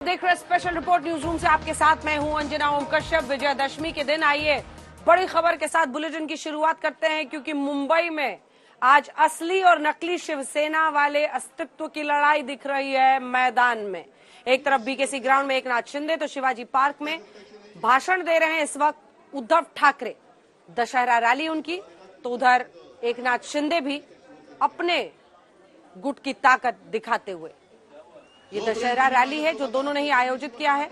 देख रहे special report news room से आपके साथ मैं हूं अंजना ओम कश्यप। विजयदशमी के दिन आइए बड़ी खबर के साथ बुलेटिन की शुरुआत करते हैं, क्योंकि मुंबई में आज असली और नकली शिवसेना वाले अस्तित्व की लड़ाई दिख रही है मैदान में। एक तरफ बीकेसी ग्राउंड में एकनाथ शिंदे तो शिवाजी पार्क में भाषण दे रहे हैं इस वक्त उद्धव ठाकरे। दशहरा रैली उनकी, तो उधर एकनाथ शिंदे भी अपने गुट की ताकत दिखाते हुए। ये दशहरा रैली है जो दोनों ने ही आयोजित किया है।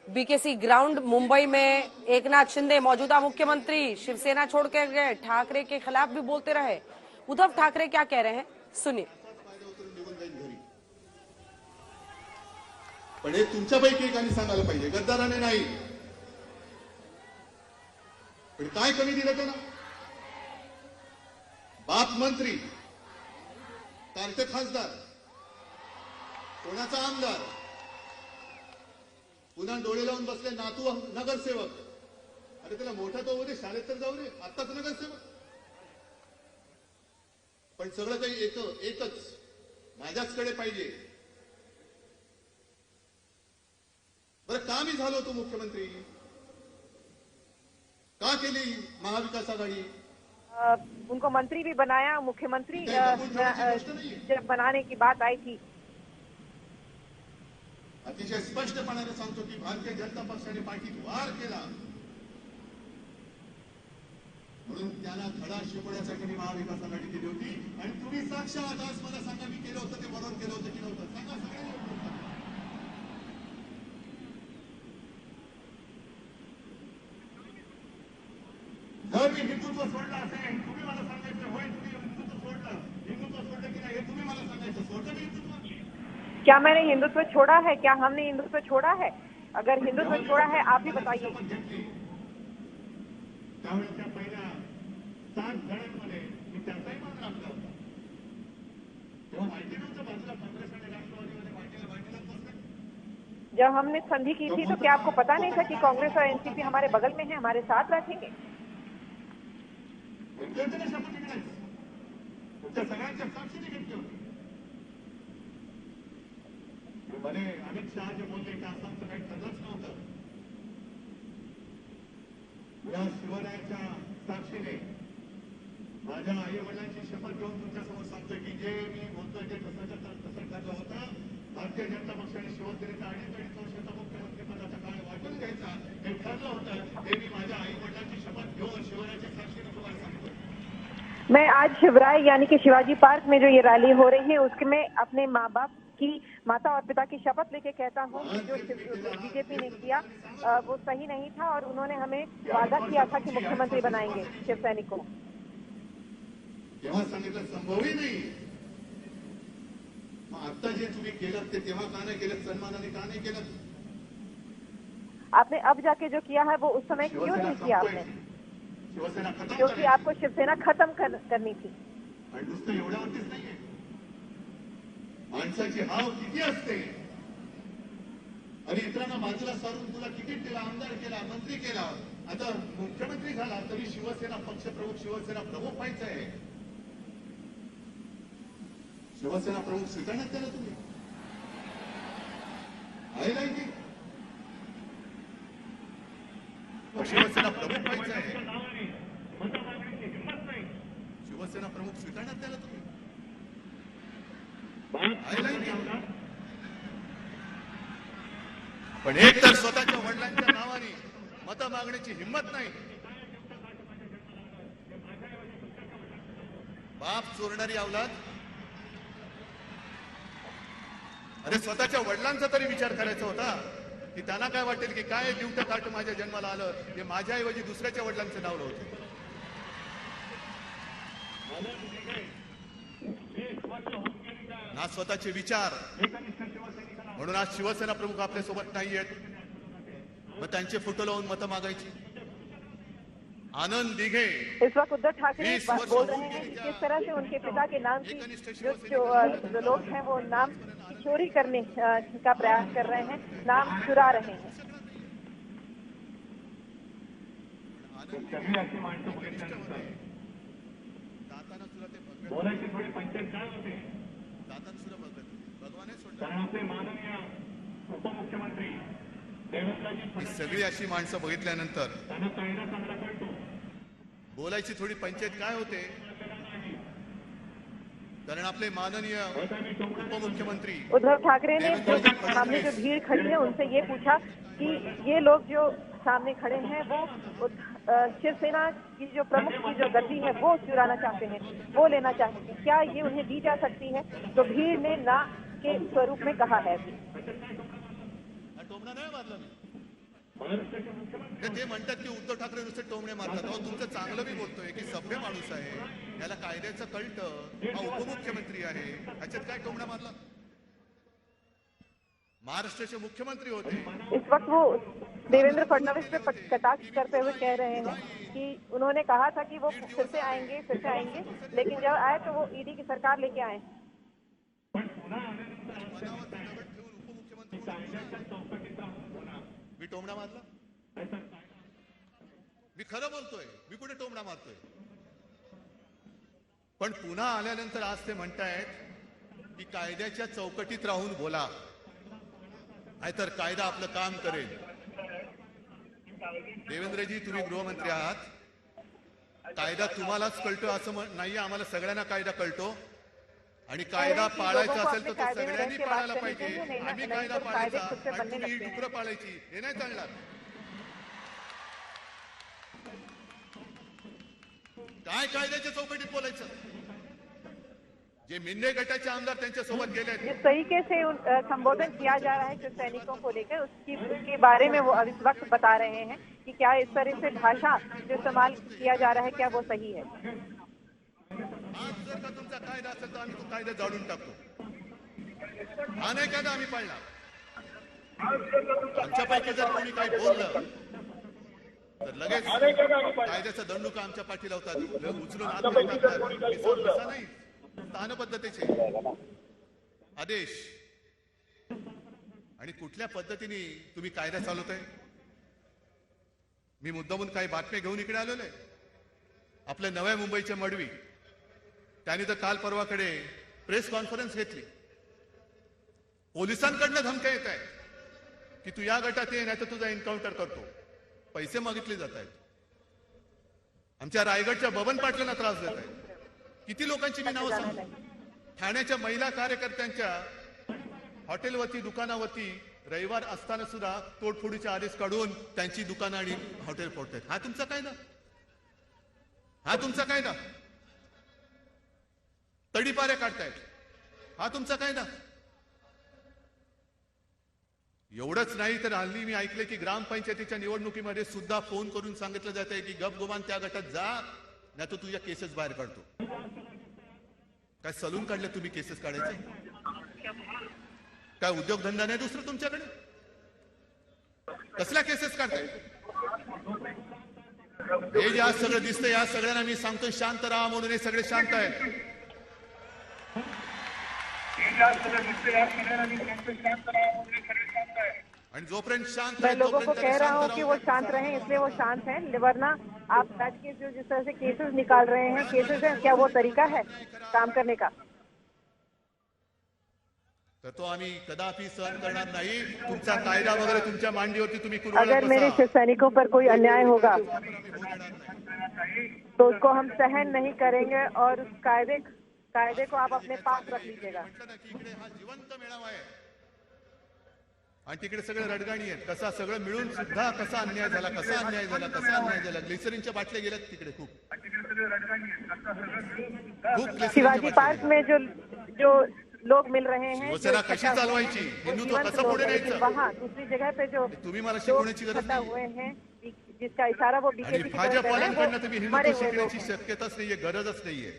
बीकेसी ग्राउंड मुंबई में एकनाथ शिंदे मौजूदा मुख्यमंत्री शिवसेना छोड़ कर गए, ठाकरे के खिलाफ भी बोलते रहे। उद्धव ठाकरे क्या कह रहे हैं सुनिए। पण हे तुमच्यापैकी एकाने सांगायला पाहिजे, गद्दाराने नाही। पण काय कमी दिलं त्याला? बाप मंत्री, कारते खासदार, कोणाचा आमदार, पुन्हा डोळे लावून बसले नातू नगरसेवक। अरे त्याला मोठा तो होते, शाळेत तर जाऊ रे, आत्ताच नगरसेवक। पण सगळं काही एकच माझ्याचकडे पाहिजे। बरं का मी झालो तो मुख्यमंत्री? का केली महाविकास आघाडी? उनको मंत्री भी बनाया, मुख्यमंत्री जब बनाने की बात आई थी। अतिशय स्पष्टपणाने सांगतो की भारतीय जनता पक्षाने पाठीत वार केला, म्हणून त्यांना धडा शिकवण्यासाठी मी महाविकास आघाडी केली होती। आणि तुम्ही साक्षात आज मला सांगा, मी केलं होतं ते बरोबर केलं होतं की नव्हतं? सांगा सगळ्यांनी। जर मी हिंदुत्व सोडलं असेल, तुम्ही मला सांगायचं होय तुम्ही हिंदुत्व सोडलं, हिंदुत्व सोडलं की नाही हे तुम्ही मला सांगायचं। सोडलं मी हिंदुत्व? क्या मैंने हिंदुत्व छोड़ा है? क्या हमने हिंदुत्व छोड़ा है? अगर हिंदुत्व छोड़ा है आप ही बताइए। त्यावेळेस त्या पहिल्या 7 जणांमध्ये मी त्याचाही मान राखला होता। तेव्हा माहिती नव्हतं बाजूला काँग्रेस आणि राष्ट्रवादीमध्ये वाटेलाच बसले। जब हमने संधि की थी तो क्या आपको पता नहीं था कि कांग्रेस और एनसीपी हमारे बगल में है, हमारे साथ बैठेंगे? शपथ घेतली, तुमच्या सगळ्यांच्या साक्षीने घेतली होती। भले अमित शहा जे बोलले की आसामचं काही ठरलंच नव्हतं, या शिवरायाच्या साक्षीने माझ्या आई वडिलांची शपथ घेऊन तुमच्यासमोर सांगतोय की जे मी बोलतोय ते तसं ठरलं होतं। भारतीय जनता पक्षाने शिवसेनेचा 2.5 वर्षाचा मुख्यमंत्रीपदाचा काळ वाटून घ्यायचा हे ठरलं होतं। ते मी माझ्या आई वडिलांची शपथ घेऊन शिवरायाच्या साक्षीने तुम्हाला सांगतोय। मैं आज शिवराय यानी कि शिवाजी पार्क में जो ये रैली हो रही है उसके में अपने माँ बाप की, माता और पिता की शपथ लेके कहता हूँ कि जो बीजेपी ने किया वो सही नहीं था और उन्होंने हमें वादा किया था कि मुख्यमंत्री बनाएंगे शिवसैनिक को। तेव्हा सांगितलं संभवही नाही। मग आता जे तुम्ही केलं ते तेव्हा का नाही केलं? सन्मानाने का नाही केलं? आपने अब जाके जो किया है वो उस समय क्यों नहीं किया आपने? शिवसेना खत्म, क्योंकि आपको शिवसेना खत्म करनी थी। आणि नुसतं एवढ्यावरतीच नाहीये, माणसाची हाव किती असते। आणि इतरांना बाजूला सारून तुला तिकीट दिला, आमदार केला, मंत्री केला, आता मुख्यमंत्री झाला तरी शिवसेना पक्षप्रमुख, शिवसेना प्रमुख व्हायचं आहे। शिवसेना प्रमुख स्वीकारण्यात त्याला तुम्ही आहे नाही की शिवसेना प्रमुख व्हायचं आहे, शिवसेना प्रमुख स्वीकारण्यात त्याला तुम्ही आहे नाही की? पण एक तर स्वतःच्या वडिलांच्या नावाने मत मागण्याची हिंमत नाही। बाप चोरणारी अवलाद। अरे स्वतःच्या वडिलांचा तरी विचार करायचा होता की त्यांना काय वाटेल की काय ड्युट्या कार्ट माझ्या जन्माला आलं, हे माझ्याऐवजी दुसऱ्याच्या वडिलांचं नाव होतं। ना स्वतःचे विचार, म्हणून आज शिवसेना प्रमुख आपल्या सोबत नाहीयेत, मग त्यांचे फोटो लावून मत मागायची। आनंद दिघे इस वक्त उद्धव ठाकरे बोल रहे हैं कि किस तरह से उनके पिता के नाम की जो लोग हैं वो नाम चोरी करने का प्रयास कर रहे हैं, नाम चुरा रहे हैं। बोलायची थोडी पंचायत काय होते? दातात सुद्धा बघत भगवान कारण आपले माननीय उपमुख्यमंत्री देवेंद्रजी ही सगळी अशी माणसं बघितल्यानंतर त्यांना कायदा चांगला कळतो. बोलायची थोडी पंचायत काय होते, कारण आपले माननीय उपमुख्यमंत्री उद्धव ठाकरे ने जो सामने जो भीड़ खड़ी है उनसे ये पूछा कि ये लोग जो सामने खड़े हैं वो शिवसेना की जो प्रमुख की जो गद्दी है वो चुराना चाहते हैं, वो लेना चाहते हैं, क्या ये उन्हें दी जा सकती है? तो भीड़ ने ना के स्वरूप में कहा है। हा टोमणा नाही मारला मी. ते म्हणतात की उद्धव ठाकरे नुसते टोमणे मारतात. अहो, तुमचं चांगलं मी बोलतोय की सभ्य माणूस आहे, याला कायद्याचं कळतं, हा उपमुख्यमंत्री आहे, ह्याच्यात काय टोमणा मारला? महाराष्ट्राचे मुख्यमंत्री होते. इस वक्त वो देवेंद्र फडणवीस पे कटाक्ष करते हुए कह रहे हैं कि उन्होंने कहा था कि वो फिर से आएंगे, लेकिन जब आए तो वो ईडी की सरकार लेके आए। मी टोमणा मारला? मी खरं बोलतोय, मी कुठे टोमणा मारतोय? पण पुन्हा आल्यानंतर आज ते म्हणतायत की कायद्याच्या चौकटीत राहून बोला, नाहीतर कायदा आपलं काम करेल. देवेंद्रजी, तुम्ही गृहमंत्री आहात, कायदा तुम्हालाच कळतो असं नाहीये, आम्हाला सगळ्यांना कायदा कळतो आणि कायदा पाळायचा असेल तर तो सगळ्यांनी पाळायला पाहिजे. आम्ही कायदा पाळायचा आणि तुम्ही ही डुकरं पाळायची, हे नाही चालणार. काय कायद्याच्या चौकटीत बोलायचं? जे मिन्ने गटाचे आमदार त्यांच्या सोबत गेले, जिस तरीके से संबोधन किया जा रहा है जो सैनिकों को लेकर, उसके बारे में वो अब इस वक्त बता रहे हैं कि क्या इस तरह से भाषा जो इस्तेमाल किया जा रहा है क्या वो सही है। आज जर का तुमचा कायदा असेल तर आम्ही तो कायदा जाळून टाकतो. हा नाही कायदा आम्ही पाळणार. आमच्यापैकी जर कोणी काही बोललं तर लगेच कायद्याचा दंडुका आमच्या पाठी लावतात, उचलून आतमध्ये टाकतात. तसा नाही, स्थानपद्धतीचे आदेश आणि कुठल्या पद्धतीने तुम्ही कायदा चालवताय? मी मुद्दामून काही बातम्या घेऊन इकडे आलेलो आहे. आपल्या नव्या मुंबईच्या मडवी त्यांनी तर काल परवाकडे प्रेस कॉन्फरन्स घेतली. पोलिसांकडनं धमक्या येत आहेत की तू या गटात ये नाही तर तुझा एन्काउंटर करतो. पैसे मागितले जात आहेत. आमच्या रायगडच्या बबन पाटलांना त्रास देत आहेत. किती लोकांची मी नावं सांगू? ठाण्याच्या महिला कार्यकर्त्यांच्या हॉटेलवरती, दुकानावरती रविवार असताना सुद्धा तोडफोडीचे आदेश काढून त्यांची दुकानं आणि हॉटेल फोडतायत. हा तुमचा कायदा? हा तुमचा कायदा? तडीपारे काढतायत, हा तुमचा कायदा? एवढंच नाही तर हल्ली मी ऐकले की ग्रामपंचायतीच्या निवडणुकीमध्ये सुद्धा फोन करून सांगितलं जात आहे की गपगुमान त्या गटात जा, नाही तर तुझ्या केसेस बाहेर काढतो. काय सलून काढले तुम्ही केसेस काढायचे? काय उद्योगधंदा नाही दुसरं तुमच्याकडे? कसल्या केसेस काढताय? हे जे आज सगळं दिसतंय, या सगळ्यांना मी सांगतो शांत राहा म्हणून. हे सगळे शांत आहेत. आणि जोपर्यंत शांत मैं आहे लोगों को कह रहा हूँ कि वो तोपर्यंत शांत रहें, इसलिए वो शांत हैं, वरना आप बैठ के जो जिस तरह से केसेस निकाल रहे हैं, केसेस है, क्या वो तरीका है काम करने का? तर तो आम्ही कदापि सहन करणार नाही. तुमचा कायदा वगैरे तुमच्या मांडीवरती तुम्ही कुरवाळत अगर मेरे बसा. सैनिकों पर कोई अन्याय होगा होऊ देणार नाही. तो उसको हम सहन नहीं करेंगे और उस कायदे को आप अपने पास रख लीजिएगा। म्हटलं ना की इकडे हा जिवंत मेळावा आहे आणि तिकडे सगळे रडगाणी आहेत. कसा सगळं मिळून सुद्धा कसा अन्याय झाला, कसा अन्याय झाला, कसा अन्याय झाला. ग्लिसरीनच्या बाटल्या गेल्यात तिकडे खूप ग्लिसरीनच्या शिवाजी पार्क बाटल्या में जो लोग मिल रहे हैं, शिवसेना कशी चालवायची, हिंदुत्व कसं पुढे न्यायचं, वहाँ दूसरी जगह पे जो तुम्ही मला लोग शिकवण्याची गरज इकट्ठा नाही. हुए हैं, जिसका इशारा वो आणि बीजेपी की तरफ कर रहे हैं, भाजपवाल्यांकडनं तुम्ही वो मरे हिंदुत्व हुए लोग शिकण्याची हैं। शक्यताच नाहीये, गरजच नाहीये.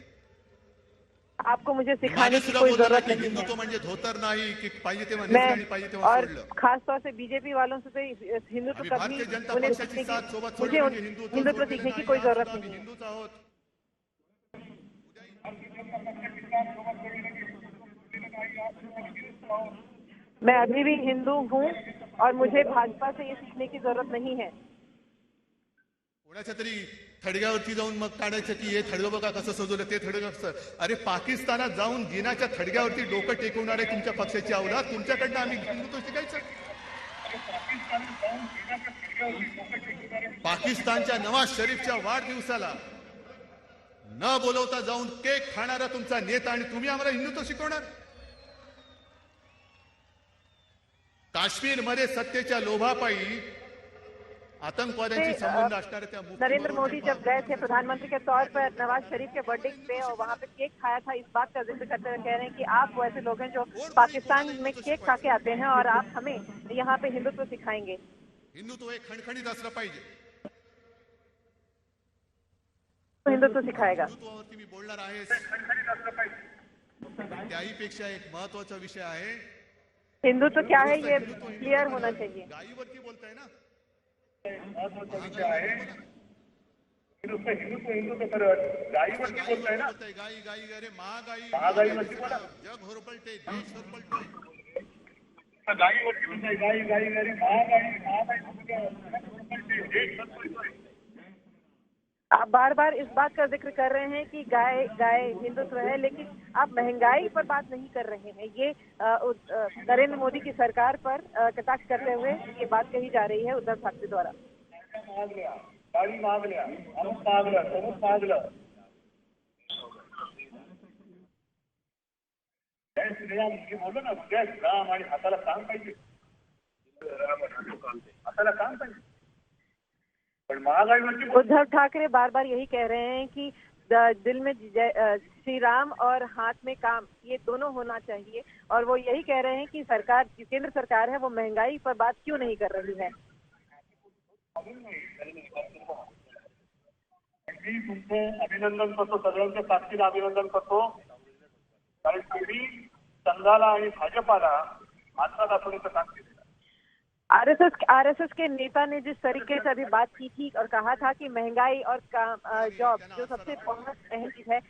आपको मुझे मागे सिखाने की सुद्धा कोई बोलला जरूरत की नहीं हिंदुत्व है। म्हणजे धोतर नाही की पाहिजे तेव्हा नेसलं आणि पाहिजे मैं तेव्हा और सोडलं. खास तौर से बीजेपी वालों से तो हिंदुत्व आम्ही कभी भारतीय जनता उन्हें पक्षाची सीखने साथ सोबत की सोडली मुझे म्हणजे हिंदुत्व सीखने की कोई जरूरत आम्ही नहीं है। हिंदूच आहोत. मैं अभी भी हिंदू हूँ और मुझे भाजपा से ये सीखने की जरूरत नहीं है। कोणाच्या तरी थडग्यावरती जाऊन मग काढायचं की हे थडगं बघा कसं सजवलं, ते थडगं कसं. अरे पाकिस्तानात जाऊन जिनाच्या थडग्यावरती डोकं टेकवणारे तुमच्या पक्षाची अवलाद, तुमच्याकडनं आम्ही हिंदुत्व शिकायचं. पाकिस्तानच्या नवाज शरीफच्या वाढदिवसाला न बोलवता जाऊन केक खाणारा तुमचा नेता आणि तुम्ही आम्हाला हिंदुत्व शिकवणार. काश्मीरमध्ये सत्तेच्या लोभापायी आतंकवाद्यांशी संबंध असणाऱ्या त्या नरेंद्र मोदी जब गए थे प्रधानमंत्री के तौर पर नवाज शरीफ के बर्थडे पे और वहाँ पे केक खाया था, इस बात का जिक्र करते हुए कह रहे हैं कि आप वो ऐसे लोग हैं जो पाकिस्तान में केक खा के आते हैं और आप हमें यहाँ पे हिंदुत्व सिखाएंगे. हिंदुत्व हे खणखणीत असलं पाहिजे. हिंदुत्व सिखाएगा. हिंदुत्वावरती मी बोलणार आहे. त्याहीपेक्षा एक महत्वाचा विषय आहे. हिंदुत्व क्या है ये क्लियर होना चाहिए. गायीवरती बोलताय ना. गायीवरती बोलताय ना. गाई गाई अरे महागाई महागाईवरती बोला. जग होरपळते, देश होरपळतोय. गायीवरती बोलताय. गाई गाई अरे महागाई देश होरपळतोय. आप बार बार इस बात का जिक्र कर रहे हैं कि गाय गाय हिंदुत्व है, लेकिन आप महंगाई पर बात नहीं कर रहे हैं. ये नरेंद्र मोदी की सरकार पर कटाक्ष करते हुए ये बात कही जा रही है उद्धव ठाकरे द्वारा. गाडी मागल्या, अमुक मागलं, तमुक मागलं. जय श्रीराम हे बोललो ना, जय श्रीराम आणि हाताला काम पाहिजे. हाताला काम पाहिजे. पण महागाईवरती उद्धव ठाकरे बार बार यही कह रहे हैं कि दिल में श्री राम और हाथ में काम, ये दोनों होना चाहिए. और वो यही कह रहे हैं कि सरकार, केंद्र सरकार है, वो महंगाई पर बात क्यों नहीं कर रही है. मी तुमचं अभिनंदन करतो, सगळ्यांच्या साक्षीने अभिनंदन करतो. कारण तुम्ही संघाला आणि भाजपाला आत्ता दाखवण्याचं काम केलं. आरएसएस के नेता ने जिस तरीके से अभी बात की थी और कहा था कि महंगाई और जॉब जो सबसे अहम चीज है,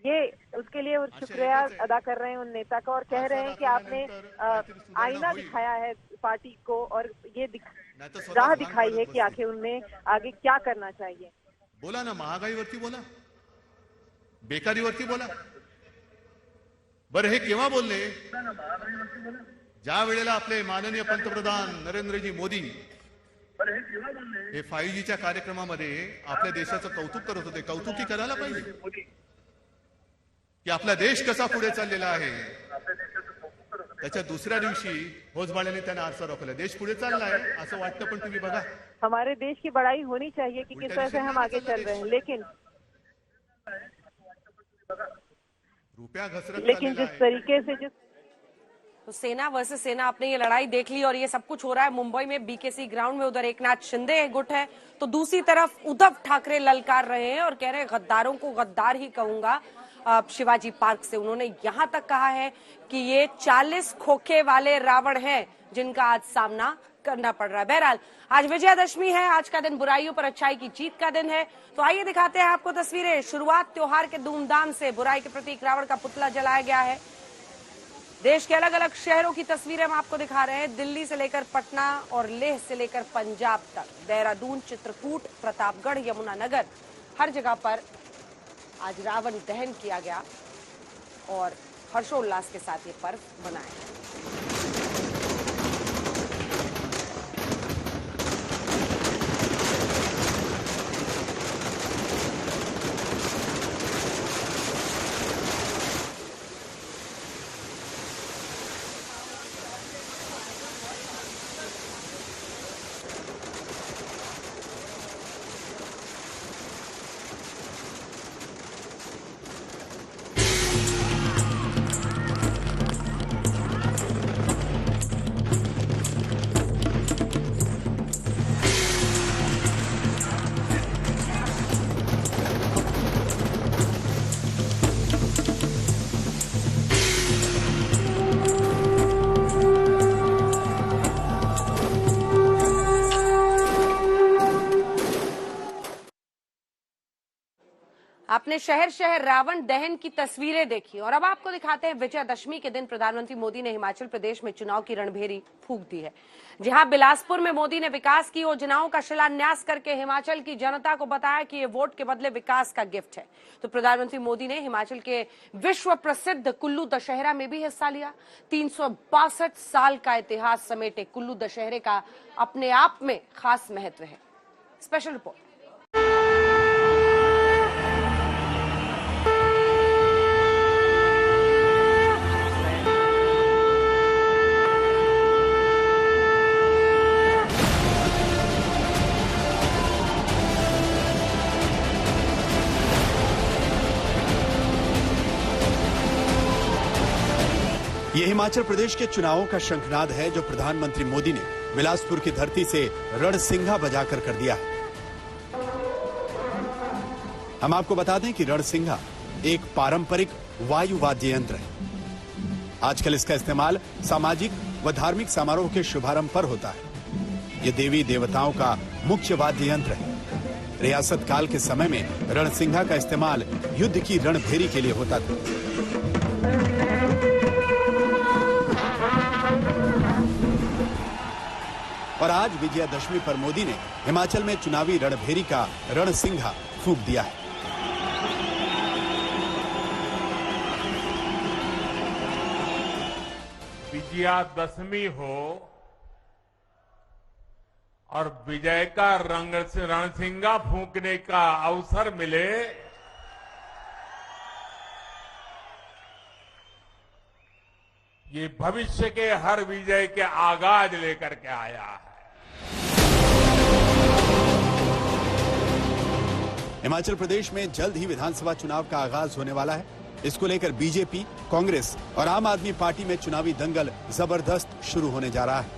ये उसके लिए वो शुक्रिया अदा कर रहे हैं उन नेता का और कह रहे हैं कि आपने आईना दिखाया है पार्टी को और ये राह दिखाई है कि आखिर उनमें आगे क्या करना चाहिए. बोला ना, महागाईवरती बोला, बेकारीवरती बोला. बरं हे केव्हा बोलले? ज्या वेळेला आपले माननीय पंतप्रधान नरेंद्रजी मोदी हे 5Gच्या कार्यक्रमामध्ये आपल्या देशाचं कौतुक करत होते. कौतुकी करायला पाहिजे की आपला देश कसा पुढे चाललेला आहे. त्याच्या दुसऱ्या दिवशी भोजबाळ्याने त्यांना आरसा रोखला. देश पुढे चाललाय असं वाटतं, पण तुम्ही बघा, हमारे देश की बड़ाई होनी चाहिए कि किस तरह से हम आगे चल रहे हैं, रुपया घसरत लेकिन जिस तरीके से तो सेना वर्सेस सेना, आपने ये लड़ाई देख ली और ये सब कुछ हो रहा है मुंबई में बीकेसी ग्राउंड में. उधर एकनाथ शिंदे गुट है तो दूसरी तरफ उद्धव ठाकरे ललकार रहे हैं और कह रहे हैं गद्दारों को गद्दार ही कहूंगा. शिवाजी पार्क से उन्होंने यहां तक कहा है कि ये 40 खोखे वाले रावण हैं जिनका आज सामना करना पड़ रहा है. बहरहाल आज विजयादशमी है, आज का दिन बुराइयों पर अच्छाई की जीत का दिन है. तो आइए दिखाते हैं आपको तस्वीरें. शुरुआत त्योहार के धूमधाम से बुराई के प्रतीक रावण का पुतला जलाया गया है. देश के अलग अलग शहरों की तस्वीरें हम आपको दिखा रहे हैं. दिल्ली से लेकर पटना और लेह से लेकर पंजाब तक, देहरादून, चित्रकूट, प्रतापगढ़, यमुनानगर, हर जगह पर आज रावण दहन किया गया और हर्षोल्लास के साथ ये पर्व मनाया. आपने शहर शहर रावण दहन की तस्वीरें देखी और अब आपको दिखाते हैं विजयदशमी के दिन प्रधानमंत्री मोदी ने हिमाचल प्रदेश में चुनाव की रणभेरी फूंक दी है। जहां बिलासपुर में मोदी ने विकास की योजनाओं का शिलान्यास करके हिमाचल की जनता को बताया कि ये वोट के बदले विकास का गिफ्ट है, तो प्रधानमंत्री मोदी ने हिमाचल के विश्व प्रसिद्ध कुल्लू दशहरा में भी हिस्सा लिया। 362 साल का इतिहास समेटे कुल्लू दशहरे का अपने आप में खास महत्व है। Special report. ये हिमाचल प्रदेश के चुनावों का शंखनाद है जो प्रधानमंत्री मोदी ने बिलासपुर की धरती से रणसिंघा बजाकर कर दिया है। हम आपको बता दें कि रणसिंघा एक पारंपरिक वायु वाद्य यंत्र है। आजकल इसका इस्तेमाल सामाजिक व धार्मिक समारोह के शुभारंभ पर होता है। ये देवी देवताओं का मुख्य वाद्य यंत्र है। रियासत काल के समय में रणसिंघा का इस्तेमाल युद्ध की रणभेरी के लिए होता था। और आज विजयादशमी पर मोदी ने हिमाचल में चुनावी रणभेरी का रणसिंघा फूंक दिया है। विजयादशमी हो और विजय का रणसिंघा फूंकने का अवसर मिले, ये भविष्य के हर विजय के आगाज लेकर के आया है। हिमाचल प्रदेश में जल्द ही विधानसभा चुनाव का आगाज होने वाला है। इसको लेकर बीजेपी, कांग्रेस और आम आदमी पार्टी में चुनावी दंगल जबरदस्त शुरू होने जा रहा है।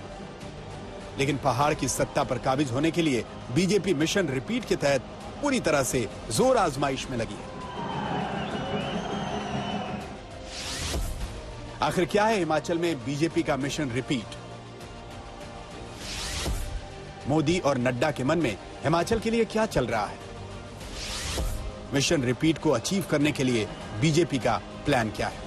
लेकिन पहाड़ की सत्ता पर काबिज होने के लिए बीजेपी मिशन रिपीट के तहत पूरी तरह से जोर आजमाइश में लगी है। आखिर क्या है हिमाचल में बीजेपी का मिशन रिपीट? मोदी और नड्डा के मन में हिमाचल के लिए क्या चल रहा है? मिशन रिपीट को अचीव करने के लिए बीजेपी का प्लान क्या है?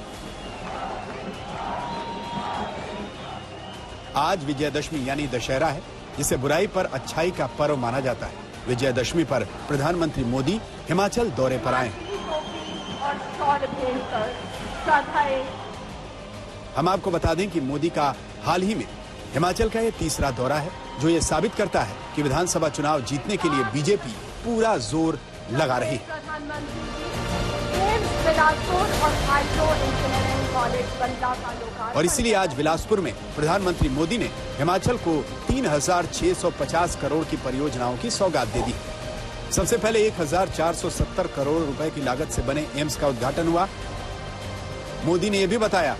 आज विजयादशमी यानी दशहरा है, जिसे बुराई पर अच्छाई का पर्व माना जाता है। विजयादशमी पर प्रधानमंत्री मोदी हिमाचल दौरे पर आए हैं। हम आपको बता दें कि मोदी का हाल ही में हिमाचल का यह तीसरा दौरा है, जो ये साबित करता है कि विधानसभा चुनाव जीतने के लिए बीजेपी पूरा जोर लगा रही है। और इसीलिए आज बिलासपुर में प्रधानमंत्री मोदी ने हिमाचल को 3,650 करोड़ की परियोजनाओं की सौगात दे दी। सबसे पहले 1,470 करोड़ रुपए की लागत से बने एम्स का उद्घाटन हुआ। मोदी ने यह भी बताया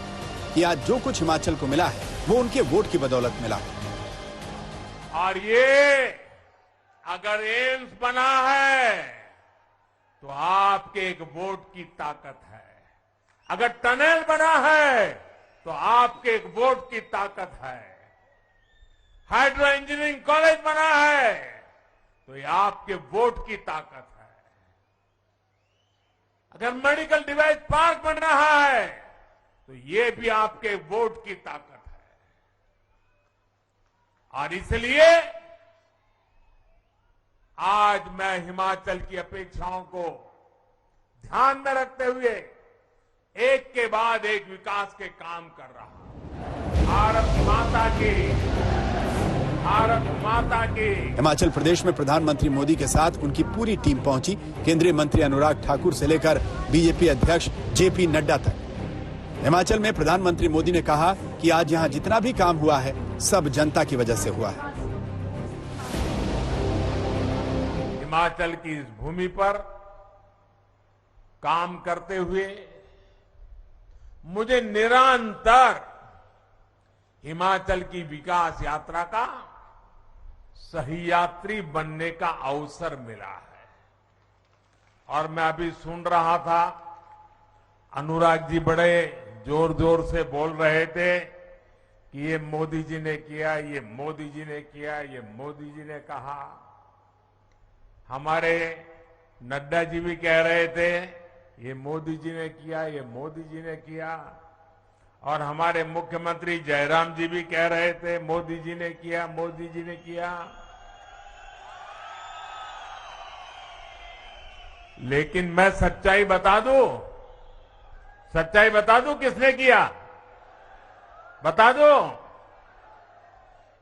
कि आज जो कुछ हिमाचल को मिला है वो उनके वोट की बदौलत मिला है। और ये अगर एम्स बना है तो आपके एक वोट की ताकत है। अगर टनल बना है तो आपके एक वोट की ताकत है। हाइड्रो इंजीनियरिंग कॉलेज बना है तो ये आपके वोट की ताकत है। अगर मेडिकल डिवाइस पार्क बन रहा है तो ये भी आपके वोट की ताकत है। और इसलिए आज मैं हिमाचल की अपेक्षाओं को ध्यान में रखते हुए एक के बाद एक विकास के काम कर रहा हूं। भारत माता की हिमाचल प्रदेश में प्रधानमंत्री मोदी के साथ उनकी पूरी टीम पहुंची। केंद्रीय मंत्री अनुराग ठाकुर से लेकर बीजेपी अध्यक्ष जेपी नड्डा तक। हिमाचल में प्रधानमंत्री मोदी ने कहा कि आज यहां जितना भी काम हुआ है सब जनता की वजह से हुआ है। हिमाचल की इस भूमि पर काम करते हुए मुझे निरंतर हिमाचल की विकास यात्रा का सही यात्री बनने का अवसर मिला है। और मैं अभी सुन रहा था, अनुराग जी बड़े जोर जोर से बोल रहे थे कि ये मोदी जी ने किया, ये मोदी जी ने किया, ये मोदी जी ने कहा। हमारे नड्डा जी भी कह रहे थे ये मोदी जी ने किया, ये मोदी जी ने किया, और हमारे मुख्यमंत्री जयराम जी भी कह रहे थे मोदी जी ने किया, मोदी जी ने किया। लेकिन मैं सच्चाई बता दूं किसने किया, बता दो।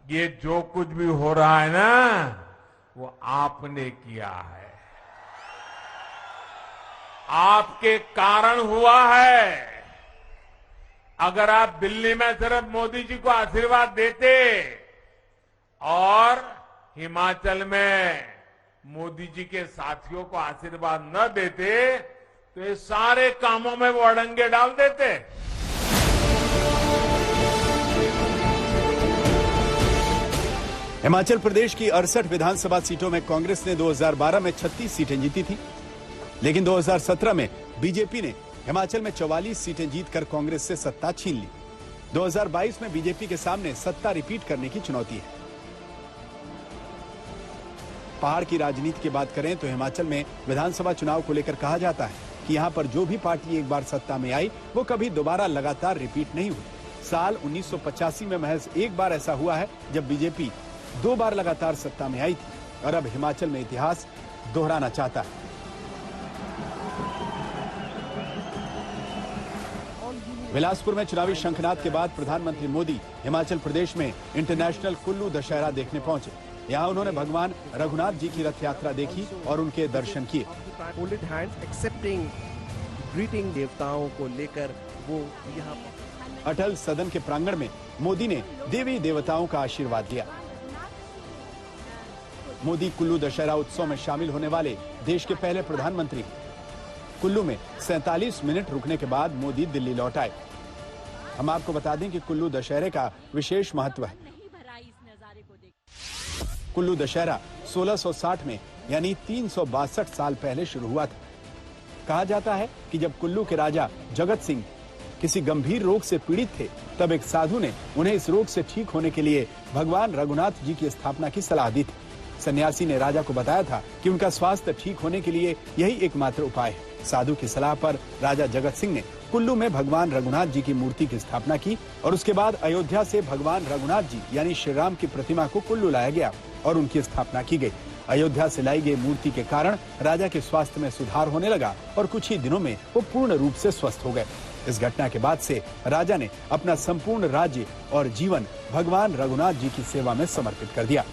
ये जो कुछ भी हो रहा है ना, वो आपने किया है, आपके कारण हुआ है। अगर आप दिल्ली में सिर्फ मोदी जी को आशीर्वाद देते और हिमाचल में मोदी जी के साथियों को आशीर्वाद न देते, तो ये सारे कामों में वो अड़ंगे डाल देते। हिमाचल प्रदेश की 68 विधानसभा सीटों में कांग्रेस ने 2012 में 36 सीटें जीती थी, लेकिन 2017 में बीजेपी ने हिमाचल में 44 सीटें जीतकर कांग्रेस से सत्ता छीन ली। 2022 में बीजेपी के सामने सत्ता रिपीट करने की चुनौती है। पहाड़ की राजनीति की बात करें तो हिमाचल में विधानसभा चुनाव को लेकर कहा जाता है कि यहां पर जो भी पार्टी एक बार सत्ता में आई वो कभी दोबारा लगातार रिपीट नहीं हुई। साल 1985 में महज एक बार ऐसा हुआ है जब बीजेपी 2 बार लगातार सत्ता में आई थी, और अब हिमाचल में इतिहास दोहराना चाहता है। बिलासपुर में चुनावी शंखनाद के बाद प्रधानमंत्री मोदी हिमाचल प्रदेश में इंटरनेशनल कुल्लू दशहरा देखने पहुंचे। यहां उन्होंने भगवान रघुनाथ जी की रथ यात्रा देखी और उनके दर्शन किए। फोल्डेड हैंड्स एक्सेप्टिंग ग्रीटिंग देवताओं को लेकर वो यहाँ अटल सदन के प्रांगण में मोदी ने देवी देवताओं का आशीर्वाद लिया। मोदी कुल्लू दशहरा उत्सव में शामिल होने वाले देश के पहले प्रधानमंत्री। कुल्लू में 47 मिनट रुकने के बाद मोदी दिल्ली लौट आए। हम आपको बता दें कि कुल्लू दशहरे का विशेष महत्व है। कुल्लू दशहरा 1660 में यानी 362 साल पहले शुरू हुआ था। कहा जाता है कि जब कुल्लू के राजा जगत सिंह किसी गंभीर रोग से पीड़ित थे, तब एक साधु ने उन्हें इस रोग से ठीक होने के लिए भगवान रघुनाथ जी की स्थापना की सलाह दी थी। सन्यासी ने राजा को बताया था कि उनका स्वास्थ्य ठीक होने के लिए यही एकमात्र उपाय है। साधु की सलाह पर राजा जगत सिंह ने कुल्लू में भगवान रघुनाथ जी की मूर्ति की स्थापना की और उसके बाद अयोध्या से भगवान रघुनाथ जी यानी श्री राम की प्रतिमा को कुल्लू लाया गया और उनकी स्थापना की गई। अयोध्या से लाई गई मूर्ति के कारण राजा के स्वास्थ्य में सुधार होने लगा और कुछ ही दिनों में वो पूर्ण रूप से स्वस्थ हो गए। इस घटना के बाद से राजा ने अपना संपूर्ण राज्य और जीवन भगवान रघुनाथ जी की सेवा में समर्पित कर दिया।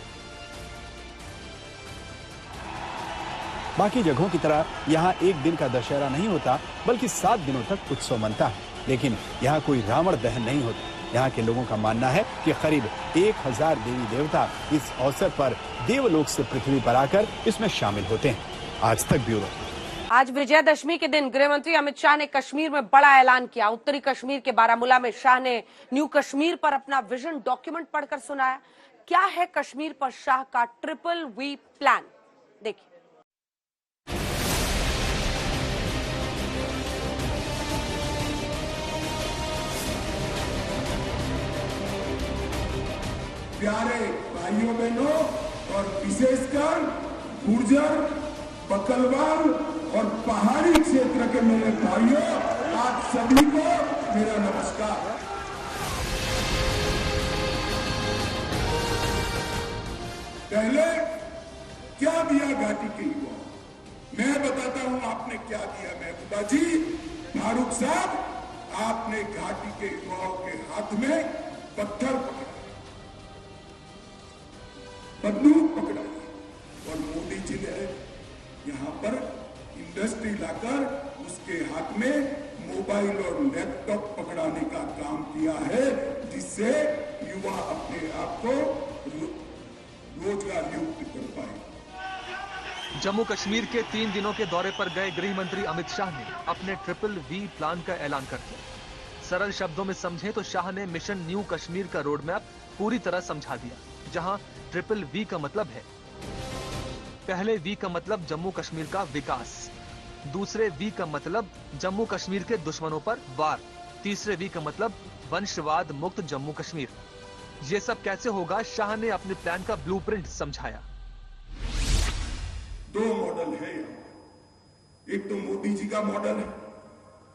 बाकी जगहों की तरह यहाँ एक दिन का दशहरा नहीं होता, बल्कि 7 दिनों तक उत्सव मनता है। लेकिन यहाँ कोई रावण दहन नहीं होता। यहाँ के लोगों का मानना है कि करीब 1000 देवी देवता इस अवसर पर देवलोक से पृथ्वी पर आकर इसमें शामिल होते हैं। आज तक ब्यूरो। आज विजयदशमी के दिन गृह मंत्री अमित शाह ने कश्मीर में बड़ा ऐलान किया। उत्तरी कश्मीर के बारामूला में शाह ने न्यू कश्मीर पर अपना विजन डॉक्यूमेंट पढ़कर सुनाया। क्या है कश्मीर पर शाह का VVV प्लान, देखिए। प्यारे भाइयों बहनों और विशेषकर गुर्जर, बकलवाल और पहाड़ी क्षेत्र के मेरे भाइयों, आप सभी को मेरा नमस्कार। पहले क्या दिया घाटी के युवाओं, मैं बताता हूं आपने क्या दिया। महबूबा जी, फारूक साहब, आपने घाटी के युवाओं के हाथ में पत्थर पकड़ा, बंदूक पकड़ाई, और मोदी जी ने यहां पर इंडस्ट्री लाकर उसके हाथ में मोबाइल और लैपटॉप पकड़ाने का काम किया है, जिससे युवा अपने आप को रोजगार युक्त कर पाए। जम्मू कश्मीर के 3 दिनों के दौरे पर गए गृह मंत्री अमित शाह ने अपने VVV प्लान का ऐलान कर दिया। सरल शब्दों में समझे तो शाह ने मिशन न्यू कश्मीर का रोड मैप पूरी तरह समझा दिया, जहां VVV का मतलब है, पहले V का मतलब जम्मू कश्मीर का विकास, दूसरे V का मतलब जम्मू कश्मीर के दुश्मनों पर वार, तीसरे V का मतलब वंशवाद मुक्त जम्मू कश्मीर। ये सब कैसे होगा, शाह ने अपने प्लान का ब्लूप्रिंट समझाया। 2 मॉडल है यहाँ। एक तो मोदी जी का मॉडल है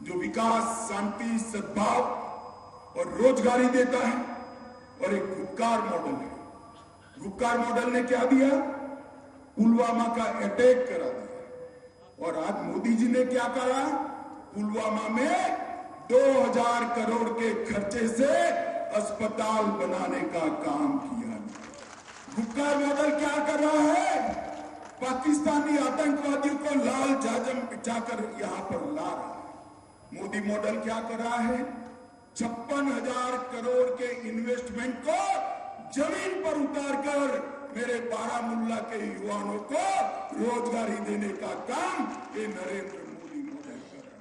जो विकास, शांति, सद्भाव और रोजगारी देता है, और एक गुपकार मॉडल है। गुपकार मॉडल ने क्या दिया? पुलवामा का अटैक करा दिया। और आज मोदी जी ने क्या करा? पुलवामा में 2000 करोड़ के खर्चे से अस्पताल बनाने का काम किया। गुपकार मॉडल क्या कर रहा है? पाकिस्तानी आतंकवादियों को लाल जाजम बिछाकर यहां पर ला रहा है। मोदी मॉडल क्या कर रहा है? 56,000 करोड़ के इन्वेस्टमेंट को जमीन पर उतारकर मेरे बारामूला के युवाओं को रोजगारी देने का काम ये नरेंद्र मोदी मॉडल कर रहा है।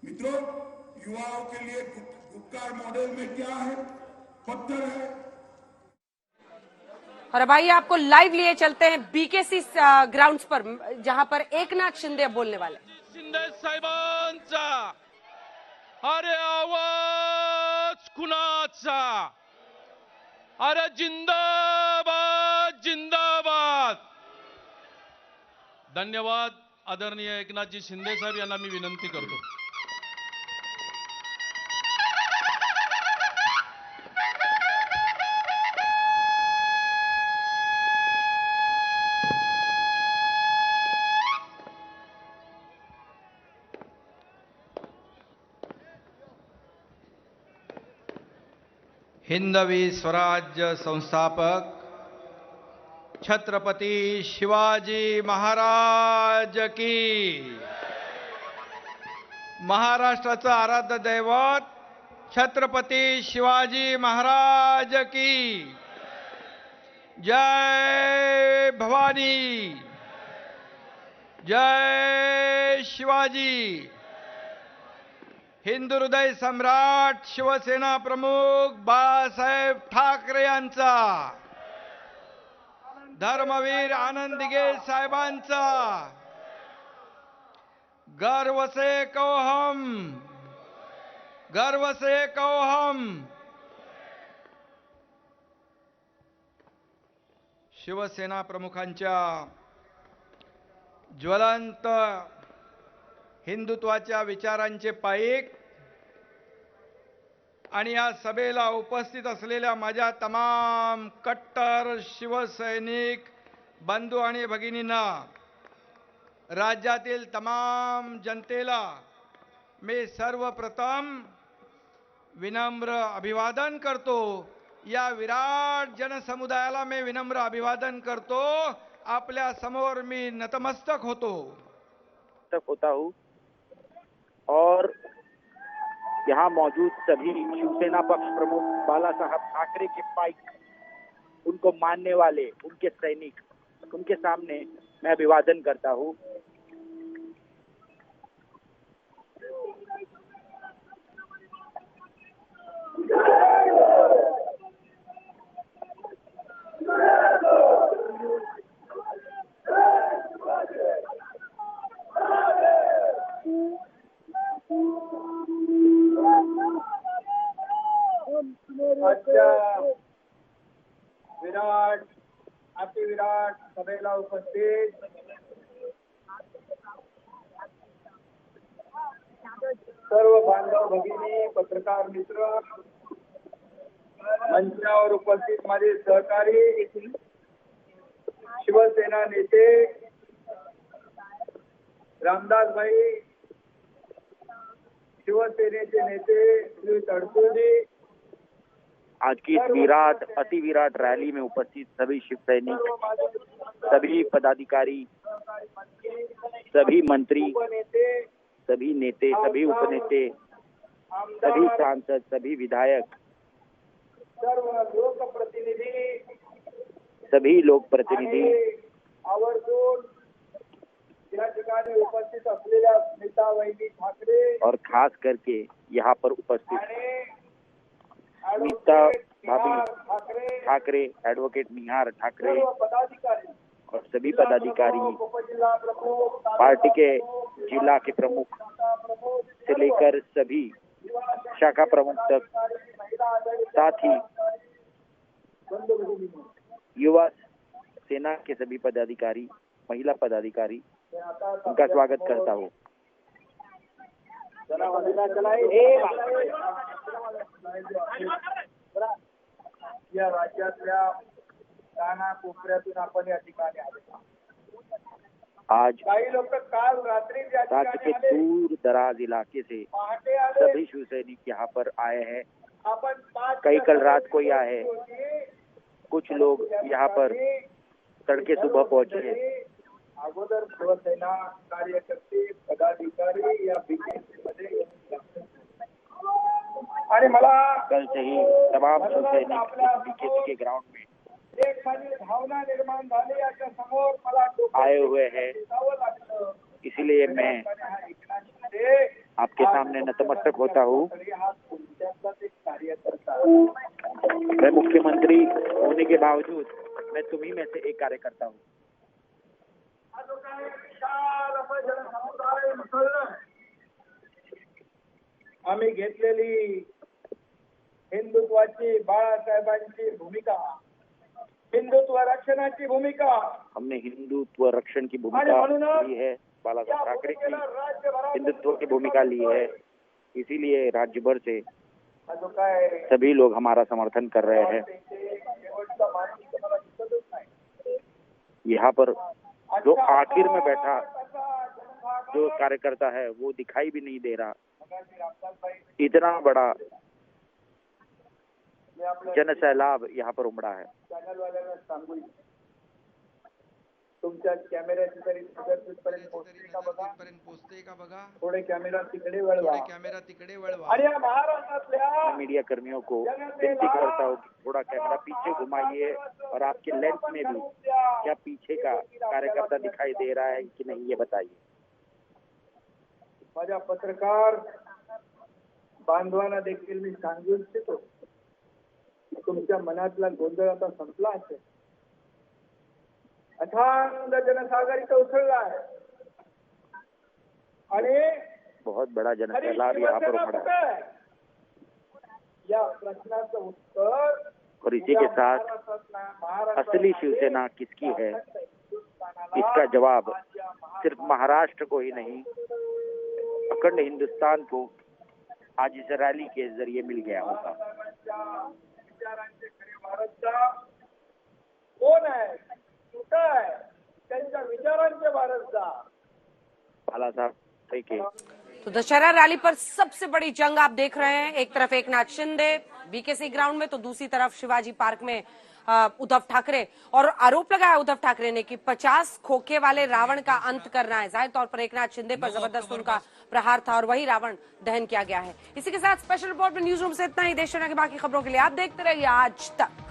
मित्रों, युवाओं के लिए गुपकार मॉडल में क्या है? पत्थर है। और अब आइए आपको लाइव लिए चलते हैं बीकेसी ग्राउंड्स पर, जहां पर एकनाथ शिंदे बोलने वाले। शिंदे साहेबांचा अरे आवाज कुणाचा? अरे जिंदाबाद जिंदाबाद. धन्यवाद. आदरणीय एकनाथजी शिंदे साहेब यांना मी विनंती करतो. हिंदवी स्वराज्य संस्थापक छत्रपती शिवाजी महाराज की. महाराष्ट्राचं आराध्य दैवत छत्रपती शिवाजी महाराज की. जय भवानी. जय शिवाजी. हिंदू हृदय सम्राट शिवसेना प्रमुख बाळासाहेब ठाकरे यांचा, धर्मवीर आनंद दिघे साहेबांचा, गर्व से कहो हम, गर्व से कहो हम. शिवसेना प्रमुखांच्या ज्वलंत हिंदुत्वाच्या विचारांचे पाईक आणि या सभेला उपस्थित असलेल्या माझ्या तमाम कट्टर शिवसैनिक बंधू आणि भगिनींना, राज्यातील तमाम जनतेला मी सर्वप्रथम विनम्र अभिवादन करतो. या विराट जनसमुदायाला मी विनम्र अभिवादन करतो. आपल्या समोर मी नतमस्तक होता हूँ और यहाँ मौजूद सभी शिवसेना पक्ष प्रमुख बाला साहब ठाकरे के पाइक, उनको मानने वाले, उनके सैनिक, उनके सामने मैं अभिवादन करता हूँ. विराट अतिविराट सभेला उपस्थित सर्व बांधव भगिनी, पत्रकार मित्र, मंचावर उपस्थित माझे सहकारी, शिवसेना नेते रामदास भाई, शिवसेनेचे नेते श्री तडसोजी, आज की इस विराट अति विराट रैली में उपस्थित सभी शिव सैनिक, सभी पदाधिकारी, सभी मंत्री, सभी नेते, सभी उपनेते, सभी सांसद, सभी विधायक, सभी लोक प्रतिनिधि या ठिकाणी उपस्थित असलेल्या नेता वहिनी ठाकरे और खास करके यहाँ पर उपस्थित नीता भाभी ठाकरे, एडवोकेट निहार ठाकरे और सभी पदाधिकारी, पार्टी के जिला के प्रमुख से लेकर सभी शाखा प्रमुख तक, साथ ही युवा सेना के सभी पदाधिकारी, महिला पदाधिकारी, उनका स्वागत करता हूँ. या राज्यातल्या कानाकोपऱ्यातून आपण या ठिकाणी आलो. आज काही लोक काल रात्री राज्य के दूर दराज इलाके से सभी शिव सैनिक यहाँ पर आए हैं. कई कल रात को ही आए हैं. कुछ लोग यहाँ पर तड़के सुबह पहुंचे हैं. अगोदर शिवसेना कार्यकर्ते पदाधिकारी या बीजेपी मध्ये आणि मला कल से ही तमाम शिव सैनिक बीकेसी के ग्राउंड में भावना निर्माण झाली. याच्या समोर मला आए हुए हैं. इसलिए मैं आपके सामने नतमस्तक होता हूँ. मैं मुख्यमंत्री होने के बावजूद मैं तुम्ही में से एक कार्यकर्ता हूँ. आम्ही घेतलेली हिंदुत्वाची बाळासाहेबांची भूमिका, हिंदुत्व रक्षणाची भूमिका, हमने हिंदुत्व रक्षण की भूमिका ली है. बालासाहेब ठाकरे की हिंदुत्व की भूमिका ली है. इसीलिए राज्य भर से सभी लोग हमारा समर्थन कर रहे हैं. यहाँ पर जो आखिर में बैठा जो कार्यकर्ता है वो दिखाई भी नहीं दे रहा. इतना बड़ा जन सैलाब यहाँ पर उमड़ा है. तुमच्या कॅमेऱ्याची तरी पर्यंत पोहोचते का बघा. थोडे कॅमेरा तिकडे वळवा. आणि या महाराष्ट्रातल्या मीडिया कर्मियों को विनती करता हूँ थोड़ा कैमरा पीछे घुमाइए और आपके लेंस में भी क्या पीछे का कार्यकर्ता दिखाई दे रहा है कि नहीं ये बताइए. माझ्या पत्रकार बांधवांना देखील मी सांगू इच्छितो तुमच्या मनातला गोंधळ आता संपला असेल. अथांग जनसागर इथं उसळला आहे आणि बहुत बड़ा जनसैलाब यहाँ पर उमड़ा है. या प्रश्नाचं उत्तर और इसी के साथ असली शिवसेना किसकी है इसका जवाब सिर्फ महाराष्ट्र को ही नहीं अखंड हिंदुस्तान को आज इस रैली के जरिए मिल गया होगा. कौन है काय त्यांच्या विचारांचे वारसदार बालासाहेब ठाकरे. तो दशहरा रैली पर सबसे बड़ी जंग आप देख रहे हैं. एक तरफ एकनाथ शिंदे बीकेसी ग्राउंड में तो दूसरी तरफ शिवाजी पार्क में उद्धव ठाकरे. और आरोप लगाया उद्धव ठाकरे ने कि 50 खोखे वाले रावण का अंत करना है. जाहिर तौर पर एकनाथ शिंदे पर जबरदस्त उनका प्रहार था और वही रावण दहन किया गया है. इसी के साथ स्पेशल रिपोर्ट में न्यूज रूम से इतना ही. देश दुनिया की बाकी खबरों के लिए आप देखते रहिए आज तक.